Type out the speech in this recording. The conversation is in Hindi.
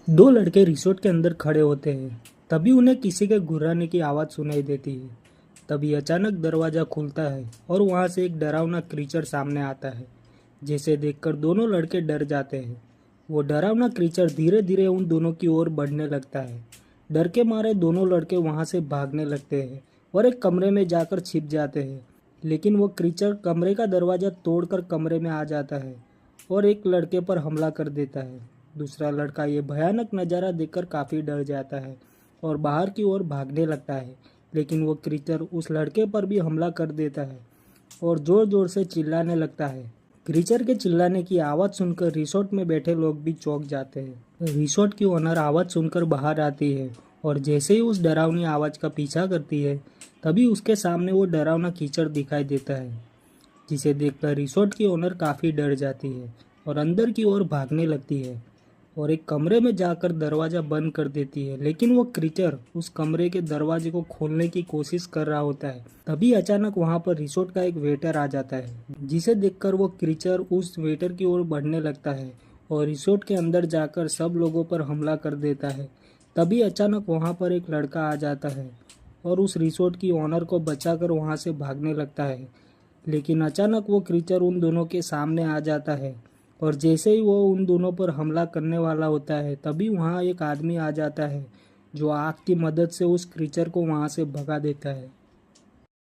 दो लड़के रिसोर्ट के अंदर खड़े होते हैं। तभी उन्हें किसी के गुर्राने की आवाज़ सुनाई देती है। तभी अचानक दरवाज़ा खुलता है और वहाँ से एक डरावना क्रीचर सामने आता है, जिसे देखकर दोनों लड़के डर जाते हैं। वो डरावना क्रीचर धीरे धीरे उन दोनों की ओर बढ़ने लगता है। डर के मारे दोनों लड़के वहाँ से भागने लगते हैं और एक कमरे में जाकर छिप जाते हैं। लेकिन वो क्रीचर कमरे का दरवाज़ा तोड़कर कमरे में आ जाता है और एक लड़के पर हमला कर देता है। दूसरा लड़का ये भयानक नज़ारा देखकर काफ़ी डर जाता है और बाहर की ओर भागने लगता है। लेकिन वो क्रीचर उस लड़के पर भी हमला कर देता है और ज़ोर ज़ोर से चिल्लाने लगता है। क्रीचर के चिल्लाने की आवाज़ सुनकर रिसोर्ट में बैठे लोग भी चौंक जाते हैं। रिसोर्ट की ओनर आवाज़ सुनकर बाहर आती है और जैसे ही उस डरावनी आवाज़ का पीछा करती है, तभी उसके सामने वो डरावना कीचड़ दिखाई देता है, जिसे देखकर रिसोर्ट की ओनर काफ़ी डर जाती है और अंदर की ओर भागने लगती है और एक कमरे में जाकर दरवाज़ा बंद कर देती है। लेकिन वो क्रीचर उस कमरे के दरवाजे को खोलने की कोशिश कर रहा होता है। तभी अचानक वहाँ पर रिसोर्ट का एक वेटर आ जाता है, जिसे देखकर वो क्रीचर उस वेटर की ओर बढ़ने लगता है और रिसोर्ट के अंदर जाकर सब लोगों पर हमला कर देता है। तभी अचानक वहाँ पर एक लड़का आ जाता है और उस रिसोर्ट की ओनर को बचाकर वहाँ से भागने लगता है। लेकिन अचानक वो क्रीचर उन दोनों के सामने आ जाता है और जैसे ही वो उन दोनों पर हमला करने वाला होता है, तभी वहाँ एक आदमी आ जाता है जो आग की मदद से उस क्रीचर को वहाँ से भगा देता है।